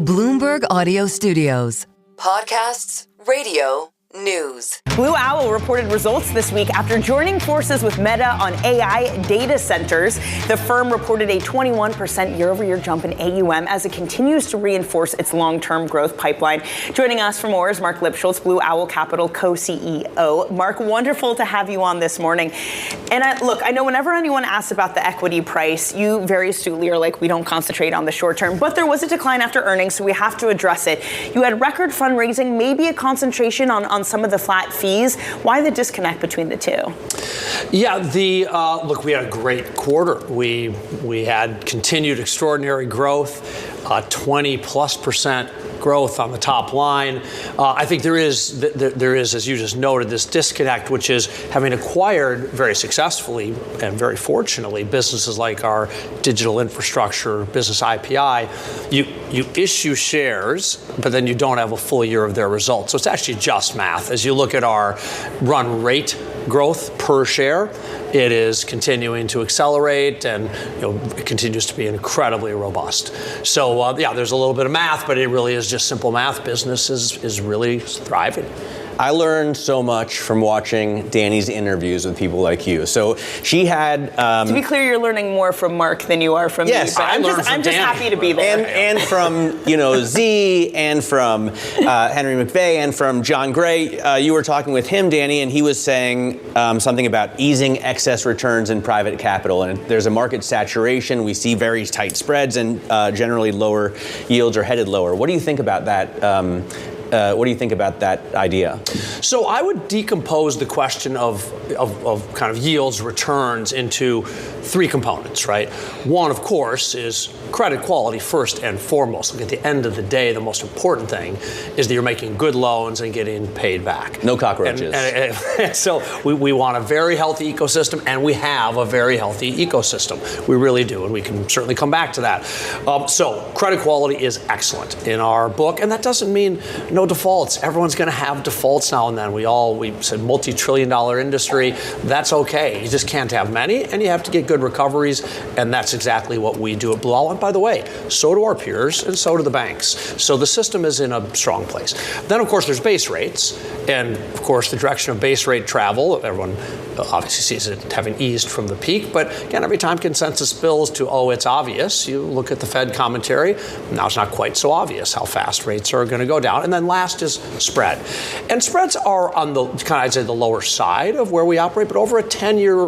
Bloomberg Audio Studios. Podcasts, radio, news. Blue Owl reported results this week after joining forces with Meta on AI data centers. The firm reported a 21% year-over-year jump in AUM as it continues to reinforce its long-term growth pipeline. Joining us for more is Marc Lipschultz, Blue Owl Capital co-CEO. Marc, wonderful to have you on this morning. And I know whenever anyone asks about the equity price, you very astutely are like, we don't concentrate on the short term. But there was a decline after earnings, so we have to address it. You had record fundraising, maybe a concentration on some of the flat fees. Why the disconnect between the two? Yeah, we had a great quarter. We had continued extraordinary growth, 20+% growth on the top line. I think there is, as you just noted, this disconnect, which is having acquired very successfully and very fortunately businesses like our digital infrastructure business IPI. You issue shares, but then you don't have a full year of their results. So it's actually just math. As you look at our run rate growth per share, it is continuing to accelerate, and it continues to be incredibly robust. So there's a little bit of math, but it really is just simple math. Business is really thriving. I learned so much from watching Dani's interviews with people like you. So she had... to be clear, you're learning more from Marc than you are from me. Yes, I'm just happy to be there. And from, Z, and from Henry McVeigh, and from John Gray. You were talking with him, Dani, and he was saying something about easing excess returns in private capital. And there's a market saturation. We see very tight spreads, and generally lower yields are headed lower. What do you think about that? What do you think about that idea? So I would decompose the question of kind of yields, returns into three components, right? One, of course, is credit quality first and foremost. Like at the end of the day, the most important thing is that you're making good loans and getting paid back. No cockroaches. And so we want a very healthy ecosystem, and we have a very healthy ecosystem. We really do, and we can certainly come back to that. So credit quality is excellent in our book, and that doesn't mean no defaults. Everyone's going to have defaults now and then. We said multi-trillion-dollar industry. That's okay. You just can't have many, and you have to get good recoveries, and that's exactly what we do at Blue Owl. And by the way, so do our peers, and so do the banks. So the system is in a strong place. Then, of course, there's base rates, and of course, the direction of base rate travel. Everyone obviously sees it having eased from the peak, but again, every time consensus builds to, it's obvious, you look at the Fed commentary, now it's not quite so obvious how fast rates are going to go down. And then last is spread. And spreads are on the I'd say the lower side of where we operate, but over a 10-year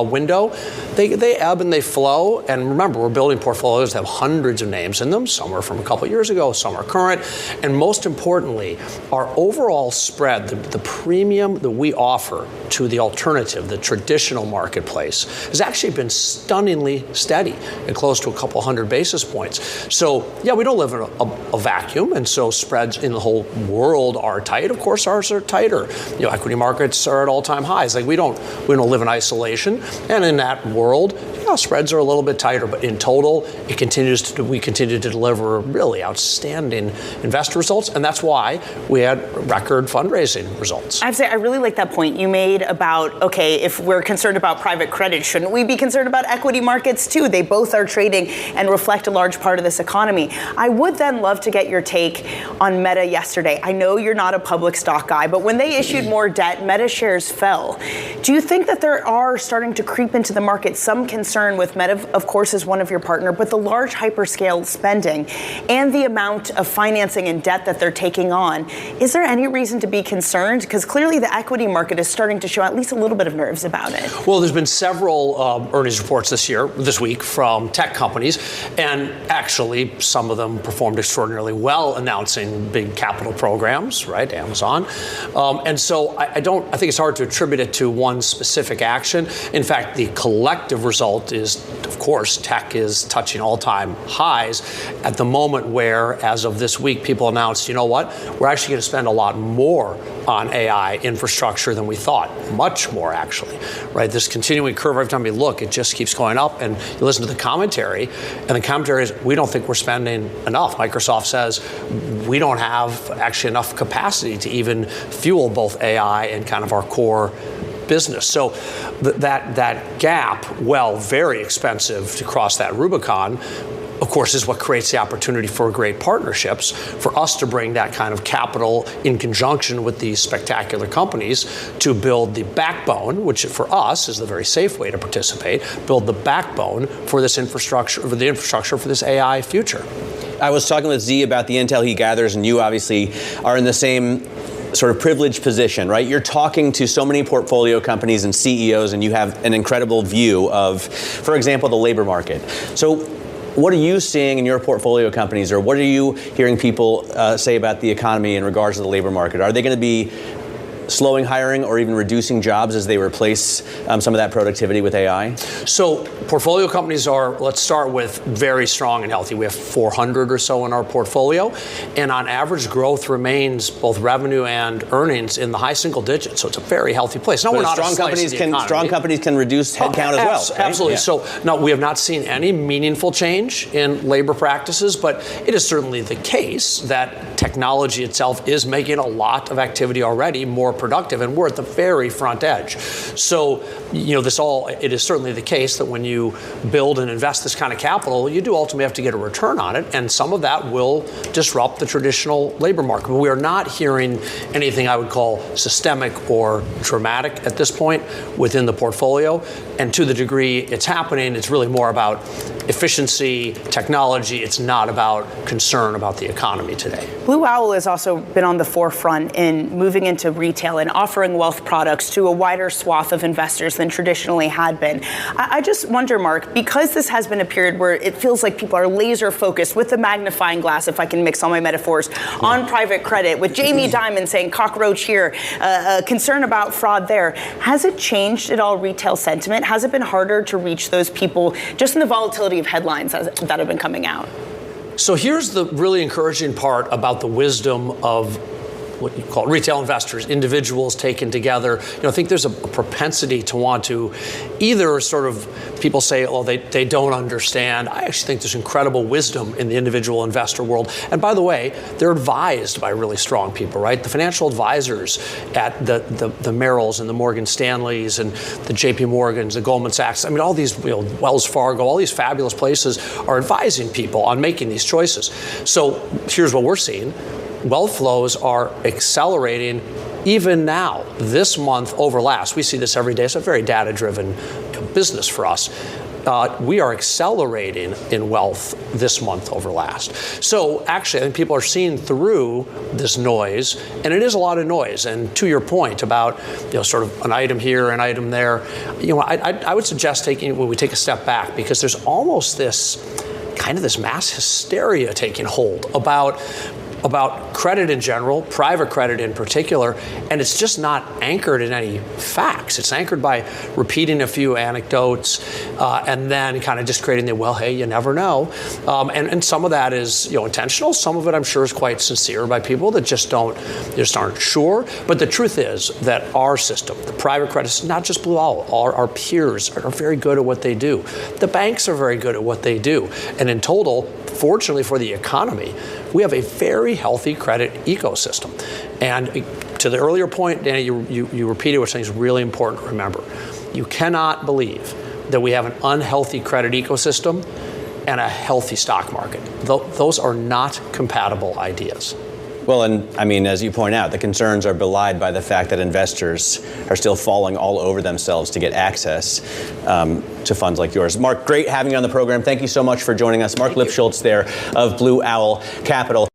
window, they ebb and they flow. And remember, we're building portfolios that have hundreds of names in them. Some are from a couple years ago, some are current. And most importantly, our overall spread, the premium that we offer to the alternative, the traditional marketplace, has actually been stunningly steady and close to a couple hundred basis points. So, we don't live in a vacuum, and so spreads in the whole world are tight. Of course, ours are tighter. Equity markets are at all-time highs. Like we don't live in isolation, and in that world, spreads are a little bit tighter. But in total, we continue to deliver really outstanding investor results, and that's why we had record fundraising results. I have to say, I really like that point you made about, if we're concerned about private credit, shouldn't we be concerned about equity markets too? They both are trading and reflect a large part of this economy. I would then love to get your take on Meta yesterday. I know you're not a public stock guy, but when they issued more debt, Meta shares fell. Do you think that there are starting to creep into the market some concern with Meta, of course, is one of your partner, but the large hyperscale spending and the amount of financing and debt that they're taking on? Is there any reason to be concerned? Because clearly the equity market is starting to show at least a little bit of nerves about it. Well, there's been several earnings reports this week from tech companies, and actually some of them performed extraordinarily well, announcing big capital programs, right? Amazon. And so I think it's hard to attribute it to one specific action. In fact, the collective result is, of course, tech is touching all-time highs at the moment where, as of this week, people announced, we're actually going to spend a lot more on AI infrastructure than we thought. Much more, actually, right? This continuing curve, every time you look, it just keeps going up. And you listen to the commentary, and the commentary is, we don't think we're spending enough. Microsoft says, we don't have actually enough capacity to even fuel both AI and kind of our core business. So that gap, very expensive to cross that Rubicon, of course, is what creates the opportunity for great partnerships, for us to bring that kind of capital in conjunction with these spectacular companies to build the backbone, which for us is the very safe way to participate, build the backbone for this infrastructure, for the infrastructure for this AI future. I was talking with Z about the intel he gathers, and you obviously are in the same sort of privileged position, right? You're talking to so many portfolio companies and CEOs, and you have an incredible view of, for example, the labor market. So what are you seeing in your portfolio companies, or what are you hearing people say about the economy in regards to the labor market? Are they going to be slowing hiring or even reducing jobs as they replace some of that productivity with AI? So portfolio companies are, let's start with, very strong and healthy. We have 400 or so in our portfolio, and on average growth remains, both revenue and earnings, in the high single digits. So it's a very healthy place. No, we're not strong companies can reduce headcount as well. Right? Absolutely. Yeah. So no, we have not seen any meaningful change in labor practices, but it is certainly the case that technology itself is making a lot of activity already more productive, and we're at the very front edge. So, it is certainly the case that when you build and invest this kind of capital, you do ultimately have to get a return on it, and some of that will disrupt the traditional labor market. But we are not hearing anything I would call systemic or dramatic at this point within the portfolio, and to the degree it's happening, it's really more about efficiency, technology. It's not about concern about the economy today. Blue Owl has also been on the forefront in moving into retail and offering wealth products to a wider swath of investors than traditionally had been. I just wonder, Marc, because this has been a period where it feels like people are laser focused with the magnifying glass, if I can mix all my metaphors, on private credit, with Jamie Dimon saying cockroach here, concern about fraud there. Has it changed at all retail sentiment? Has it been harder to reach those people just in the volatility of headlines that have been coming out? So here's the really encouraging part about the wisdom of what you call retail investors, individuals taken together. I think there's a propensity to want to either sort of, people say, oh, they don't understand. I actually think there's incredible wisdom in the individual investor world. And by the way, they're advised by really strong people, right? The financial advisors at the Merrills and the Morgan Stanleys and the JP Morgans, the Goldman Sachs, I mean, all these, Wells Fargo, all these fabulous places are advising people on making these choices. So here's what we're seeing. Wealth flows are accelerating even now, this month over last. We see this every day. It's a very data-driven business for us. We are accelerating in wealth this month over last. So actually, I think people are seeing through this noise, and it is a lot of noise. And to your point about, sort of an item here, an item there, I would suggest when we take a step back, because there's almost this mass hysteria taking hold about credit in general, private credit in particular, and it's just not anchored in any facts. It's anchored by repeating a few anecdotes and then kind of just creating hey, you never know. And some of that is intentional. Some of it, I'm sure, is quite sincere by people that just aren't sure. But the truth is that our system, the private credit, not just Blue Owl, our peers are very good at what they do. The banks are very good at what they do. And in total, fortunately for the economy, we have a very healthy credit ecosystem. And to the earlier point, Dani, you repeated, which I think is really important to remember. You cannot believe that we have an unhealthy credit ecosystem and a healthy stock market. Those are not compatible ideas. Well, and I mean, as you point out, the concerns are belied by the fact that investors are still falling all over themselves to get access to funds like yours. Marc, great having you on the program. Thank you so much for joining us. Marc Lipschultz there of Blue Owl Capital.